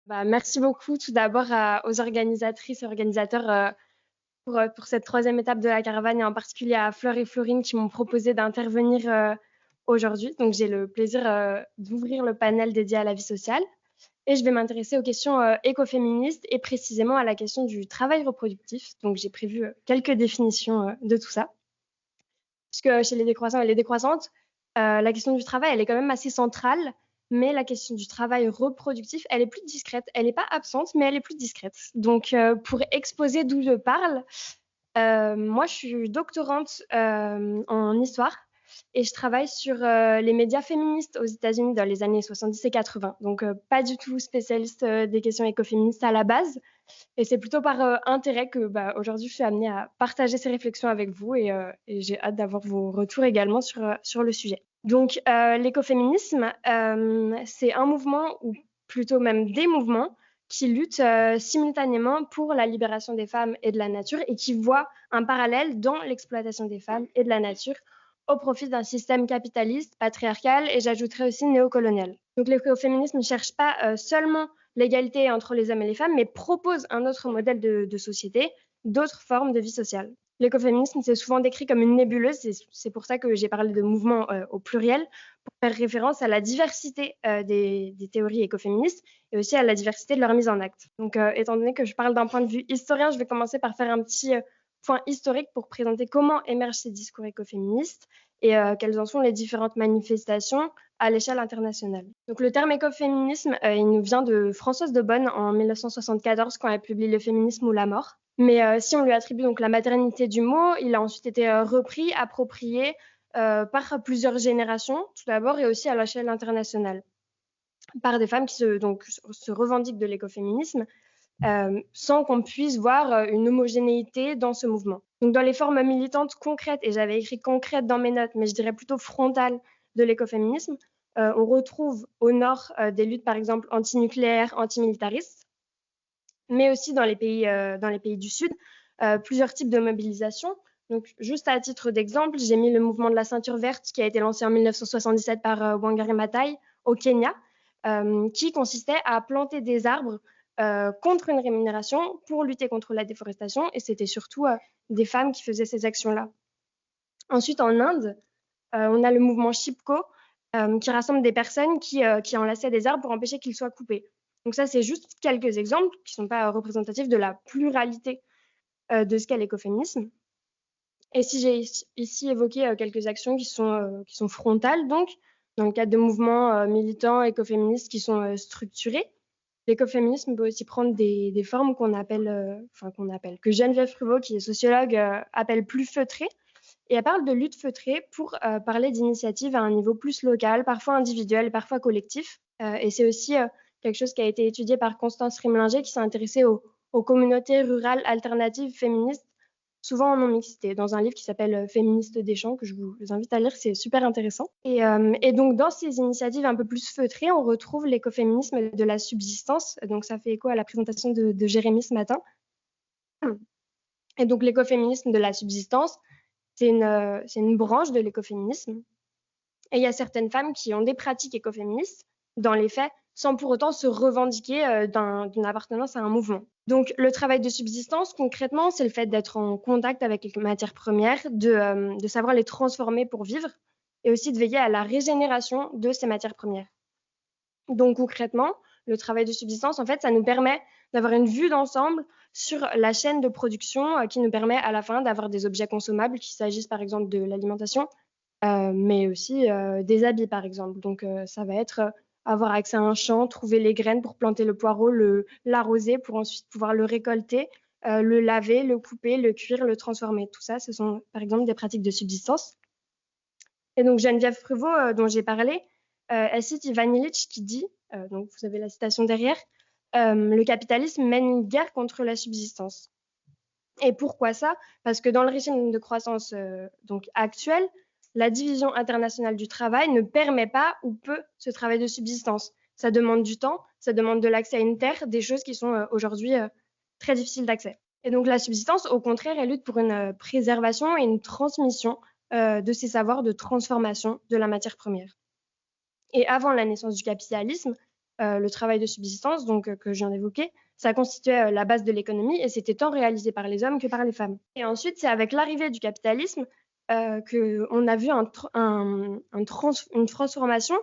Merci beaucoup tout d'abord aux organisatrices et organisateurs pour cette troisième étape de la caravane et en particulier à Fleur et Florine qui m'ont proposé d'intervenir aujourd'hui. Donc j'ai le plaisir d'ouvrir le panel dédié à la vie sociale et je vais m'intéresser aux questions écoféministes et précisément à la question du travail reproductif. Donc j'ai prévu quelques définitions de tout ça. Puisque chez les décroissants et les décroissantes, la question du travail, elle est quand même assez centrale, mais la question du travail reproductif, elle est plus discrète. Elle n'est pas absente, mais elle est plus discrète. Donc, pour exposer d'où je parle, moi, je suis doctorante en histoire et je travaille sur les médias féministes aux États-Unis dans les années 70 et 80. Donc, pas du tout spécialiste des questions écoféministes à la base. Et c'est plutôt par intérêt que aujourd'hui, je suis amenée à partager ces réflexions avec vous et j'ai hâte d'avoir vos retours également sur le sujet. Donc, l'écoféminisme, c'est un mouvement, ou plutôt même des mouvements, qui luttent simultanément pour la libération des femmes et de la nature et qui voient un parallèle dans l'exploitation des femmes et de la nature au profit d'un système capitaliste, patriarcal et j'ajouterais aussi néocolonial. Donc l'écoféminisme ne cherche pas seulement l'égalité entre les hommes et les femmes, mais propose un autre modèle de société, d'autres formes de vie sociale. L'écoféminisme, c'est souvent décrit comme une nébuleuse, c'est pour ça que j'ai parlé de mouvement au pluriel, pour faire référence à la diversité des théories écoféministes et aussi à la diversité de leur mise en acte. Donc, étant donné que je parle d'un point de vue historien, je vais commencer par faire un petit point historique pour présenter comment émergent ces discours écoféministes et quelles en sont les différentes manifestations à l'échelle internationale. Donc, le terme écoféminisme, il nous vient de Françoise de Bonne en 1974 quand elle publie Le féminisme ou la mort. Mais si on lui attribue donc la maternité du mot, il a ensuite été repris, approprié par plusieurs générations, tout d'abord, et aussi à l'échelle internationale, par des femmes qui se revendiquent de l'écoféminisme, sans qu'on puisse voir une homogénéité dans ce mouvement. Donc dans les formes militantes concrètes, et j'avais écrit concrètes dans mes notes, mais je dirais plutôt frontales de l'écoféminisme, on retrouve au nord des luttes par exemple antinucléaires, antimilitaristes, mais aussi dans les pays du Sud, plusieurs types de mobilisation. Donc, juste à titre d'exemple, j'ai mis le mouvement de la ceinture verte qui a été lancé en 1977 par Wangari Maathai au Kenya, qui consistait à planter des arbres contre une rémunération pour lutter contre la déforestation. Et c'était surtout des femmes qui faisaient ces actions-là. Ensuite, en Inde, on a le mouvement Chipko, qui rassemble des personnes qui enlaçaient des arbres pour empêcher qu'ils soient coupés. Donc ça, c'est juste quelques exemples qui ne sont pas représentatifs de la pluralité de ce qu'est l'écoféminisme. Et si j'ai ici évoqué quelques actions qui sont frontales, donc, dans le cadre de mouvements militants écoféministes qui sont structurés, l'écoféminisme peut aussi prendre des formes que Geneviève Pruvot, qui est sociologue, appelle plus feutrées. Et elle parle de lutte feutrée pour parler d'initiatives à un niveau plus local, parfois individuel, parfois collectif. Et c'est aussi quelque chose qui a été étudié par Constance Rimlinger, qui s'est intéressée aux communautés rurales alternatives féministes, souvent en non-mixité, dans un livre qui s'appelle Féministes des champs, que je vous invite à lire, c'est super intéressant. Et donc, dans ces initiatives un peu plus feutrées, on retrouve l'écoféminisme de la subsistance. Donc, ça fait écho à la présentation de Jérémy ce matin. Et donc, l'écoféminisme de la subsistance, c'est une branche de l'écoféminisme. Et il y a certaines femmes qui ont des pratiques écoféministes, dans les faits, sans pour autant se revendiquer d'une appartenance à un mouvement. Donc, le travail de subsistance, concrètement, c'est le fait d'être en contact avec les matières premières, de savoir les transformer pour vivre, et aussi de veiller à la régénération de ces matières premières. Donc, concrètement, le travail de subsistance, en fait, ça nous permet d'avoir une vue d'ensemble sur la chaîne de production qui nous permet à la fin d'avoir des objets consommables, qu'il s'agisse par exemple de l'alimentation, mais aussi des habits par exemple. Donc ça va être avoir accès à un champ, trouver les graines pour planter le poireau, l'arroser pour ensuite pouvoir le récolter, le laver, le couper, le cuire, le transformer. Tout ça, ce sont par exemple des pratiques de subsistance. Et donc Geneviève Pruvot, dont j'ai parlé, elle cite Ivan Illich qui dit, donc vous avez la citation derrière, le capitalisme mène une guerre contre la subsistance. Et pourquoi ça? Parce que dans le régime de croissance donc actuel, la division internationale du travail ne permet pas ou peu ce travail de subsistance. Ça demande du temps, ça demande de l'accès à une terre, des choses qui sont aujourd'hui très difficiles d'accès. Et donc la subsistance, au contraire, elle lutte pour une préservation et une transmission de ces savoirs de transformation de la matière première. Et avant la naissance du capitalisme, le travail de subsistance, donc que je viens d'évoquer, ça constituait la base de l'économie et c'était tant réalisé par les hommes que par les femmes. Et ensuite, c'est avec l'arrivée du capitalisme qu'on a vu une transformation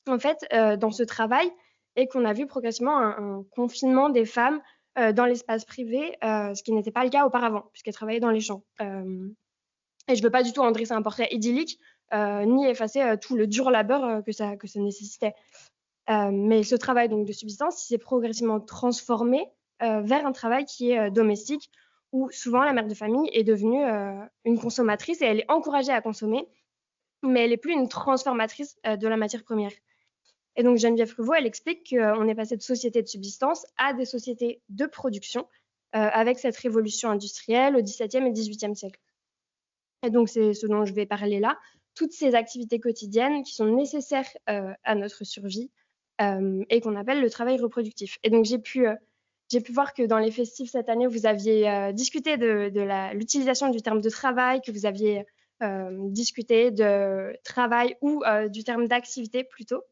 en fait, dans ce travail et qu'on a vu progressivement un confinement des femmes dans l'espace privé, ce qui n'était pas le cas auparavant, puisqu'elles travaillaient dans les champs. Et je ne veux pas du tout en dresser un portrait idyllique, ni effacer tout le dur labeur que ça nécessitait. Mais ce travail donc, de subsistance, il s'est progressivement transformé vers un travail qui est domestique, où souvent la mère de famille est devenue une consommatrice et elle est encouragée à consommer, mais elle n'est plus une transformatrice de la matière première. Et donc Geneviève Pruvot, elle explique qu'on est passé de sociétés de subsistance à des sociétés de production avec cette révolution industrielle au XVIIe et XVIIIe siècle. Et donc c'est ce dont je vais parler là, toutes ces activités quotidiennes qui sont nécessaires à notre survie et qu'on appelle le travail reproductif. Et donc j'ai pu voir que dans les festifs cette année, vous aviez discuté de l'utilisation du terme de travail, que vous aviez discuté de travail ou du terme d'activité plutôt.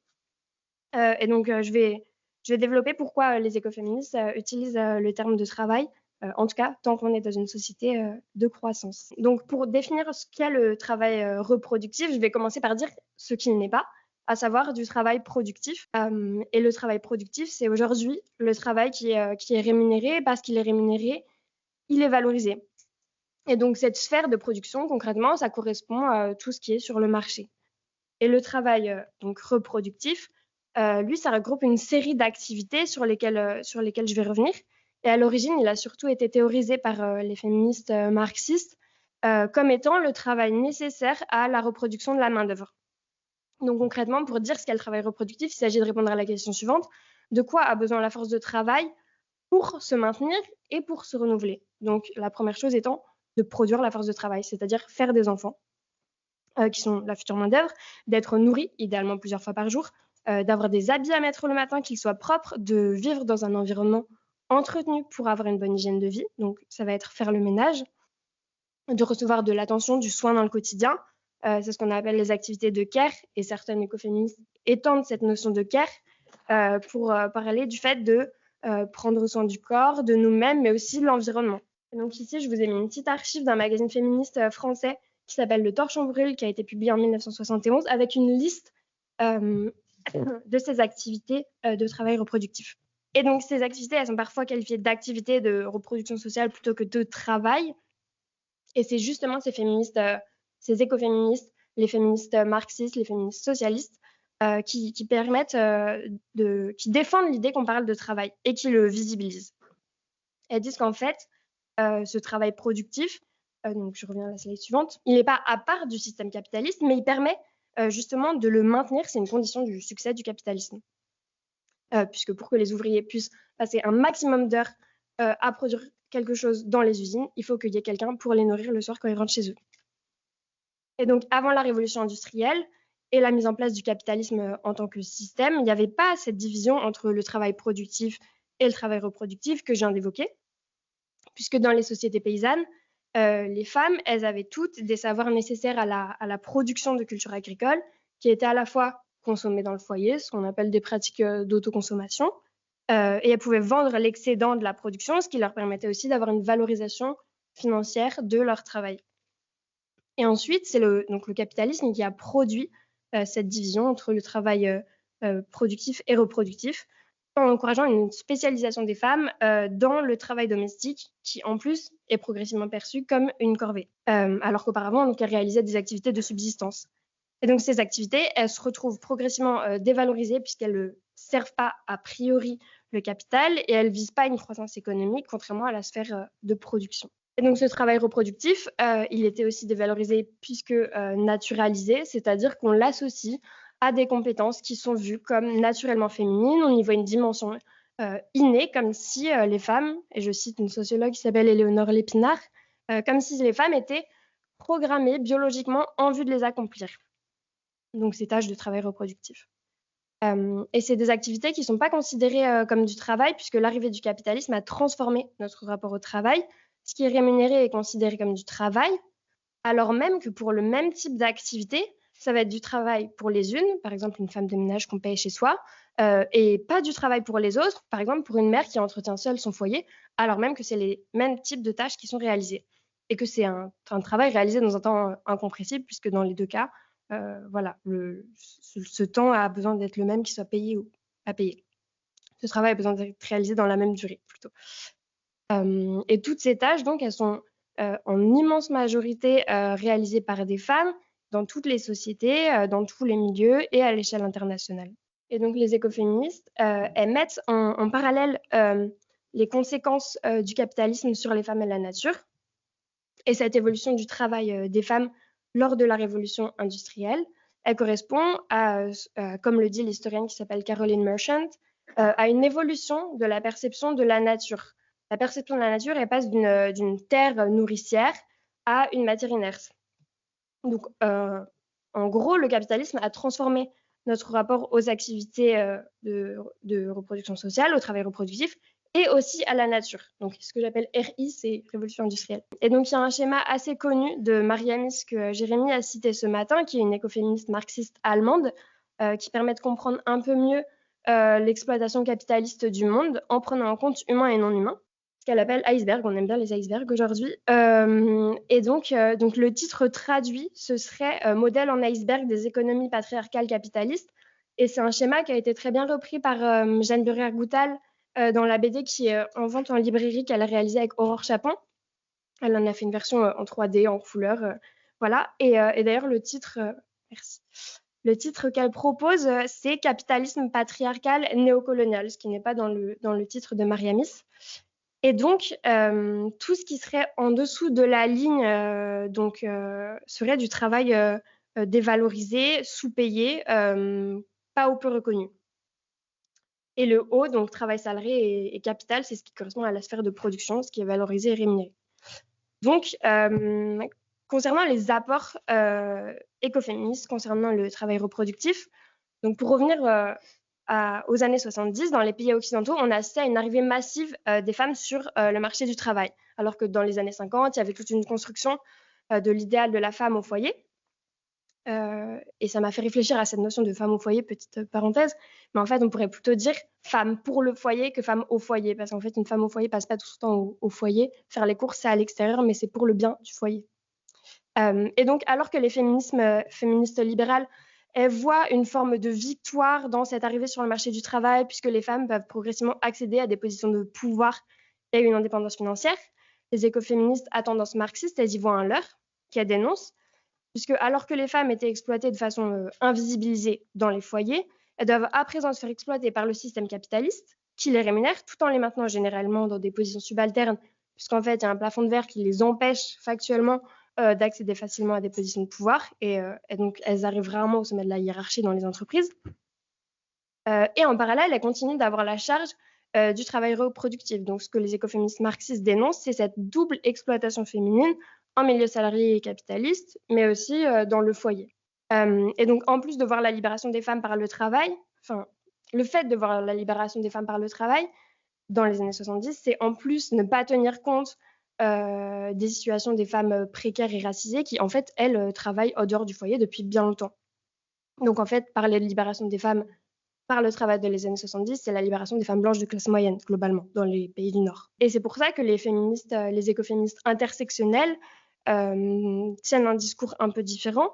Et donc, je vais développer pourquoi les écoféministes utilisent le terme de travail, en tout cas tant qu'on est dans une société de croissance. Donc, pour définir ce qu'est le travail reproductif, je vais commencer par dire ce qu'il n'est pas, à savoir du travail productif. Et le travail productif, c'est aujourd'hui le travail qui est rémunéré. Parce qu'il est rémunéré, il est valorisé. Et donc, cette sphère de production, concrètement, ça correspond à tout ce qui est sur le marché. Et le travail donc reproductif, lui, ça regroupe une série d'activités sur lesquelles je vais revenir. Et à l'origine, il a surtout été théorisé par les féministes marxistes comme étant le travail nécessaire à la reproduction de la main-d'œuvre. Donc concrètement, pour dire ce qu'est le travail reproductif, il s'agit de répondre à la question suivante: de quoi a besoin la force de travail pour se maintenir et pour se renouveler? Donc la première chose étant de produire la force de travail, c'est-à-dire faire des enfants. Qui sont la future main-d'œuvre, d'être nourri, idéalement plusieurs fois par jour, d'avoir des habits à mettre le matin, qu'ils soient propres, de vivre dans un environnement entretenu pour avoir une bonne hygiène de vie. Donc, ça va être faire le ménage, de recevoir de l'attention, du soin dans le quotidien. C'est ce qu'on appelle les activités de care, et certaines écoféministes étendent cette notion de care pour parler du fait de prendre soin du corps, de nous-mêmes, mais aussi de l'environnement. Et donc ici, je vous ai mis une petite archive d'un magazine féministe français qui s'appelle Le Torchon Brûle, qui a été publié en 1971, avec une liste de ces activités de travail reproductif. Et donc, ces activités, elles sont parfois qualifiées d'activités de reproduction sociale plutôt que de travail. Et c'est justement ces féministes, ces écoféministes, les féministes marxistes, les féministes socialistes, qui permettent, qui défendent l'idée qu'on parle de travail et qui le visibilisent. Elles disent qu'en fait, ce travail productif, donc je reviens à la slide suivante, il n'est pas à part du système capitaliste, mais il permet justement de le maintenir. C'est une condition du succès du capitalisme. Puisque pour que les ouvriers puissent passer un maximum d'heures à produire quelque chose dans les usines, il faut qu'il y ait quelqu'un pour les nourrir le soir quand ils rentrent chez eux. Et donc, avant la révolution industrielle et la mise en place du capitalisme en tant que système, il n'y avait pas cette division entre le travail productif et le travail reproductif que je viens d'évoquer, puisque dans les sociétés paysannes, les femmes, elles avaient toutes des savoirs nécessaires à la production de cultures agricoles qui étaient à la fois consommées dans le foyer, ce qu'on appelle des pratiques d'autoconsommation, et elles pouvaient vendre l'excédent de la production, ce qui leur permettait aussi d'avoir une valorisation financière de leur travail. Et ensuite, c'est donc le capitalisme qui a produit cette division entre le travail productif et reproductif, en encourageant une spécialisation des femmes dans le travail domestique, qui en plus est progressivement perçu comme une corvée, alors qu'auparavant, elles réalisaient des activités de subsistance. Et donc ces activités, elles se retrouvent progressivement dévalorisées puisqu'elles ne servent pas a priori le capital et elles ne visent pas une croissance économique, contrairement à la sphère de production. Et donc ce travail reproductif, il était aussi dévalorisé puisque naturalisé, c'est-à-dire qu'on l'associe à des compétences qui sont vues comme naturellement féminines. On y voit une dimension innée, comme si les femmes, et je cite une sociologue qui s'appelle Éléonore Lépinard, comme si les femmes étaient programmées biologiquement en vue de les accomplir. Donc ces tâches de travail reproductif. Et c'est des activités qui ne sont pas considérées comme du travail, puisque l'arrivée du capitalisme a transformé notre rapport au travail. Ce qui est rémunéré est considéré comme du travail, alors même que pour le même type d'activité, Ça va être du travail pour les unes, par exemple une femme de ménage qu'on paye chez soi, et pas du travail pour les autres, par exemple pour une mère qui entretient seule son foyer, alors même que c'est les mêmes types de tâches qui sont réalisées et que c'est un travail réalisé dans un temps incompressible, puisque dans les deux cas, voilà, ce temps a besoin d'être le même, qu'il soit payé ou pas payé. Ce travail a besoin d'être réalisé dans la même durée plutôt. Et toutes ces tâches, donc, elles sont en immense majorité réalisées par des femmes dans toutes les sociétés, dans tous les milieux et à l'échelle internationale. Et donc, les écoféministes, elles mettent en parallèle les conséquences du capitalisme sur les femmes et la nature et cette évolution du travail des femmes lors de la révolution industrielle. Elle correspond à, comme le dit l'historienne qui s'appelle Caroline Merchant, à une évolution de la perception de la nature. La perception de la nature, elle passe d'une terre nourricière à une matière inerte. Donc, en gros, le capitalisme a transformé notre rapport aux activités de reproduction sociale, au travail reproductif, et aussi à la nature. Donc, ce que j'appelle RI, c'est Révolution industrielle. Et donc, il y a un schéma assez connu de Mariamis que Jérémy a cité ce matin, qui est une écoféministe marxiste allemande, qui permet de comprendre un peu mieux l'exploitation capitaliste du monde en prenant en compte humain et non humain, ce qu'elle appelle iceberg. On aime bien les icebergs aujourd'hui. Et donc, le titre traduit, ce serait modèle en iceberg des économies patriarcales capitalistes. Et c'est un schéma qui a été très bien repris par Jeanne Burrière-Goutal dans la BD qui est en vente en librairie qu'elle a réalisée avec Aurore Chapon. Elle en a fait une version en 3D, en couleur. Voilà. Et d'ailleurs, le titre, merci. Le titre qu'elle propose, c'est Capitalisme patriarcal néocolonial, ce qui n'est pas dans le titre de Mariamis. Et donc, tout ce qui serait en dessous de la ligne serait du travail dévalorisé, sous-payé, pas ou peu reconnu. Et le haut, donc travail salarié et capital, c'est ce qui correspond à la sphère de production, ce qui est valorisé et rémunéré. Donc, concernant les apports écoféministes, concernant le travail reproductif, donc pour revenir aux années 70, dans les pays occidentaux, on a assisté à une arrivée massive des femmes sur le marché du travail, alors que dans les années 50, il y avait toute une construction de l'idéal de la femme au foyer. Et ça m'a fait réfléchir à cette notion de femme au foyer, petite parenthèse, mais en fait, on pourrait plutôt dire femme pour le foyer que femme au foyer, parce qu'en fait, une femme au foyer passe pas tout son temps au foyer. Faire les courses, c'est à l'extérieur, mais c'est pour le bien du foyer. Et donc, alors que les féministes libérales, elles voient une forme de victoire dans cette arrivée sur le marché du travail, puisque les femmes peuvent progressivement accéder à des positions de pouvoir et une indépendance financière, les écoféministes à tendance marxiste, elles y voient un leurre qu'elles dénoncent, puisque alors que les femmes étaient exploitées de façon invisibilisée dans les foyers, elles doivent à présent se faire exploiter par le système capitaliste qui les rémunère, tout en les maintenant généralement dans des positions subalternes, puisqu'en fait, il y a un plafond de verre qui les empêche factuellement d'accéder facilement à des positions de pouvoir, et donc elles arrivent rarement au sommet de la hiérarchie dans les entreprises. Et en parallèle, elles continuent d'avoir la charge du travail reproductif. Donc ce que les écoféministes marxistes dénoncent, c'est cette double exploitation féminine en milieu salarié et capitaliste, mais aussi dans le foyer. Et donc, en plus de voir la libération des femmes par le travail, enfin, le fait de voir la libération des femmes par le travail dans les années 70, c'est en plus ne pas tenir compte des situations des femmes précaires et racisées qui, en fait, elles, travaillent au dehors du foyer depuis bien longtemps. Donc, en fait, parler de libération des femmes par le travail de les années 70, c'est la libération des femmes blanches de classe moyenne, globalement, dans les pays du Nord. Et c'est pour ça que les écoféministes intersectionnelles tiennent un discours un peu différent,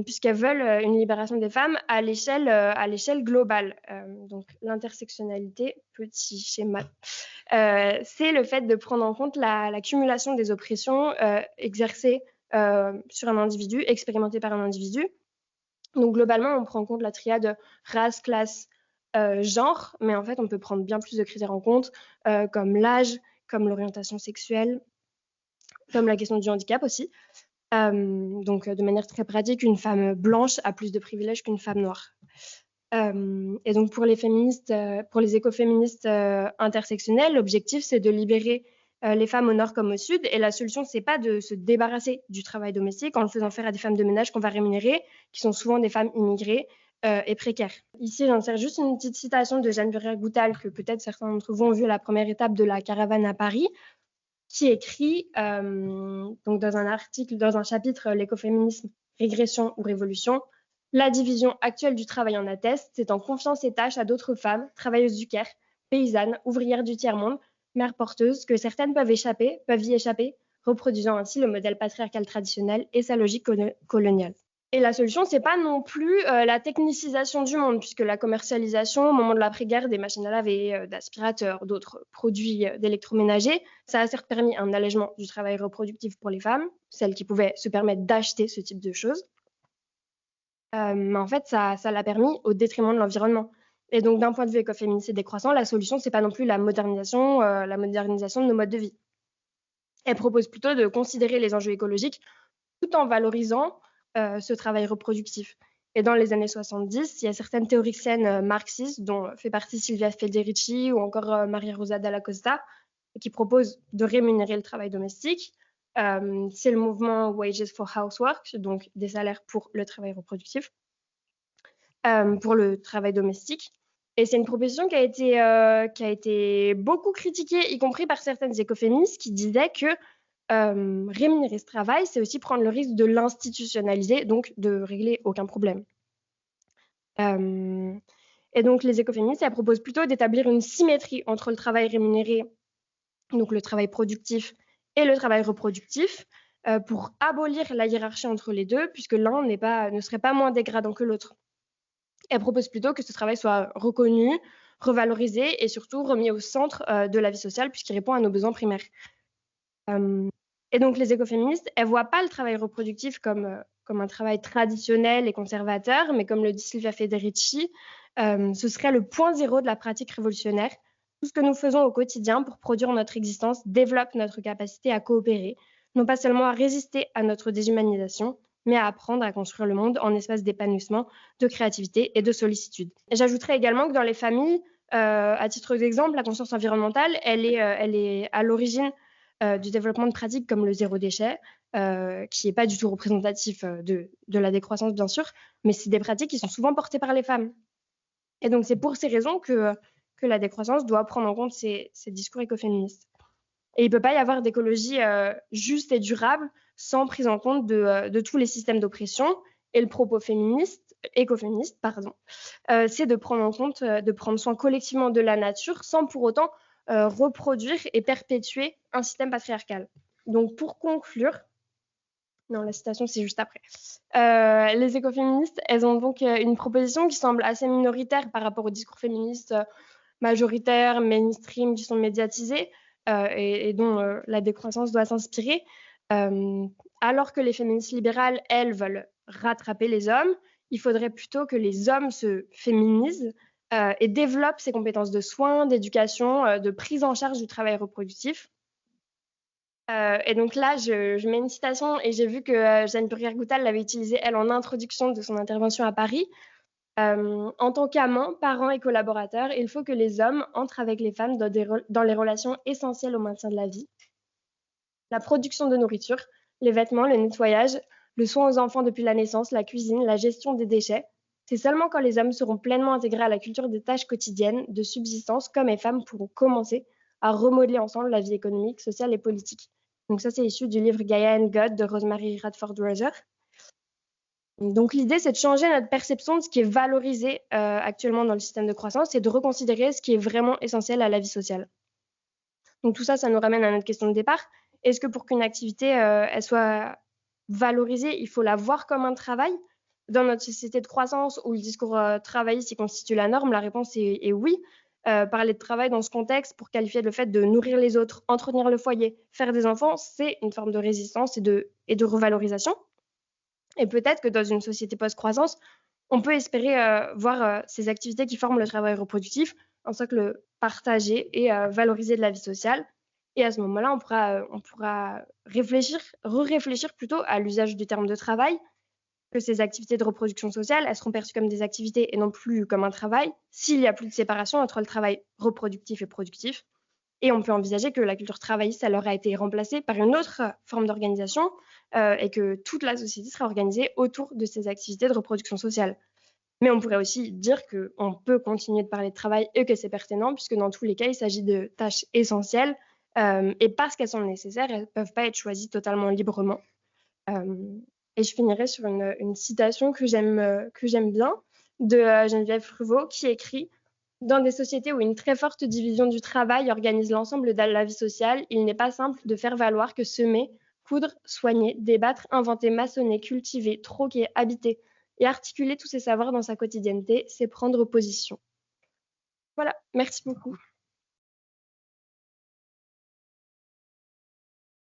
puisqu'elles veulent une libération des femmes à l'échelle globale. Donc l'intersectionnalité, petit schéma, c'est le fait de prendre en compte l'accumulation des oppressions exercées sur un individu, expérimentées par un individu. Donc globalement, on prend en compte la triade race, classe, genre, mais en fait, on peut prendre bien plus de critères en compte, comme l'âge, comme l'orientation sexuelle, comme la question du handicap aussi. Donc, de manière très pratique, une femme blanche a plus de privilèges qu'une femme noire. Et donc, pour les écoféministes intersectionnelles, l'objectif, c'est de libérer les femmes au nord comme au sud. Et la solution, c'est pas de se débarrasser du travail domestique en le faisant faire à des femmes de ménage qu'on va rémunérer, qui sont souvent des femmes immigrées et précaires. Ici, j'insère juste une petite citation de Jeanne Burrière-Goutal, que peut-être certains d'entre vous ont vu à la première étape de la caravane à Paris, qui écrit donc dans un article, dans un chapitre, l'écoféminisme régression ou révolution. La division actuelle du travail en atteste, c'est en confiant ces tâches à d'autres femmes, travailleuses du Caire, paysannes, ouvrières du tiers-monde, mères porteuses, que certaines peuvent y échapper, reproduisant ainsi le modèle patriarcal traditionnel et sa logique coloniale. Et la solution, c'est pas non plus la technicisation du monde, puisque la commercialisation au moment de l'après-guerre des machines à laver, d'aspirateurs, d'autres produits d'électroménager, ça a certes permis un allègement du travail reproductif pour les femmes, celles qui pouvaient se permettre d'acheter ce type de choses. Mais en fait, ça l'a permis au détriment de l'environnement. Et donc, d'un point de vue écoféministe et décroissant, la solution, c'est pas non plus la modernisation de nos modes de vie. Elle propose plutôt de considérer les enjeux écologiques tout en valorisant ce travail reproductif. Et dans les années 70, il y a certaines théoriciennes marxistes, dont fait partie Silvia Federici ou encore Maria Rosa Dalla Costa, qui proposent de rémunérer le travail domestique. C'est le mouvement Wages for Housework, donc des salaires pour le travail reproductif, pour le travail domestique. Et c'est une proposition qui a été beaucoup critiquée, y compris par certaines écoféministes qui disaient que rémunérer ce travail, c'est aussi prendre le risque de l'institutionnaliser, donc de régler aucun problème. Et donc les écoféministes, elles proposent plutôt d'établir une symétrie entre le travail rémunéré, donc le travail productif, et le travail reproductif, pour abolir la hiérarchie entre les deux, puisque l'un ne serait pas moins dégradant que l'autre. Elle propose plutôt que ce travail soit reconnu, revalorisé et surtout remis au centre de la vie sociale, puisqu'il répond à nos besoins primaires. Et donc les écoféministes, elles ne voient pas le travail reproductif comme un travail traditionnel et conservateur, mais comme le dit Silvia Federici, ce serait le point zéro de la pratique révolutionnaire. Tout ce que nous faisons au quotidien pour produire notre existence développe notre capacité à coopérer, non pas seulement à résister à notre déshumanisation, mais à apprendre à construire le monde en espace d'épanouissement, de créativité et de sollicitude. J'ajouterais également que dans les familles, à titre d'exemple, la conscience environnementale, elle est à l'origine du développement de pratiques comme le zéro déchet, qui n'est pas du tout représentatif de la décroissance, bien sûr, mais c'est des pratiques qui sont souvent portées par les femmes. Et donc, c'est pour ces raisons que la décroissance doit prendre en compte ces discours écoféministes. Et il ne peut pas y avoir d'écologie juste et durable sans prise en compte de tous les systèmes d'oppression. Et le propos écoféministe, c'est de prendre en compte, de prendre soin collectivement de la nature sans pour autant reproduire et perpétuer un système patriarcal. Donc, pour conclure, non, la citation, c'est juste après. Les écoféministes, elles ont donc une proposition qui semble assez minoritaire par rapport aux discours féministes majoritaires, mainstream, qui sont médiatisés et dont la décroissance doit s'inspirer. Alors que les féministes libérales, elles, veulent rattraper les hommes, il faudrait plutôt que les hommes se féminisent et développent ces compétences de soins, d'éducation, de prise en charge du travail reproductif. Et donc là, je mets une citation et j'ai vu que Jeanne Purière-Goutal l'avait utilisée, elle, en introduction de son intervention à Paris. En tant qu'amants, parents et collaborateurs, il faut que les hommes entrent avec les femmes dans les relations essentielles au maintien de la vie. La production de nourriture, les vêtements, le nettoyage, le soin aux enfants depuis la naissance, la cuisine, la gestion des déchets. C'est seulement quand les hommes seront pleinement intégrés à la culture des tâches quotidiennes de subsistance qu'hommes et femmes pourront commencer à remodeler ensemble la vie économique, sociale et politique. Donc ça, c'est issu du livre Gaia and God de Rosemary Radford Ruser. Donc l'idée, c'est de changer notre perception de ce qui est valorisé actuellement dans le système de croissance et de reconsidérer ce qui est vraiment essentiel à la vie sociale. Donc tout ça, ça nous ramène à notre question de départ. Est-ce que pour qu'une activité elle soit valorisée, il faut la voir comme un travail? Dans notre société de croissance où le discours travailliste constitue la norme, la réponse est oui. Parler de travail dans ce contexte pour qualifier le fait de nourrir les autres, entretenir le foyer, faire des enfants, c'est une forme de résistance et de revalorisation. Et peut-être que dans une société post-croissance, on peut espérer voir ces activités qui forment le travail reproductif en socle partagé et valorisé de la vie sociale. Et à ce moment-là, on pourra réfléchir plutôt à l'usage du terme de travail, que ces activités de reproduction sociale, elles seront perçues comme des activités et non plus comme un travail, s'il n'y a plus de séparation entre le travail reproductif et productif. Et on peut envisager que la culture travailliste, elle aura été remplacée par une autre forme d'organisation et que toute la société sera organisée autour de ces activités de reproduction sociale. Mais on pourrait aussi dire qu'on peut continuer de parler de travail et que c'est pertinent, puisque dans tous les cas, il s'agit de tâches essentielles et parce qu'elles sont nécessaires, elles ne peuvent pas être choisies totalement librement. Et je finirai sur une citation que j'aime bien de Geneviève Pruvot qui écrit: dans des sociétés où une très forte division du travail organise l'ensemble de la vie sociale, il n'est pas simple de faire valoir que semer, coudre, soigner, débattre, inventer, maçonner, cultiver, troquer, habiter et articuler tous ces savoirs dans sa quotidienneté, c'est prendre position. Voilà, merci beaucoup.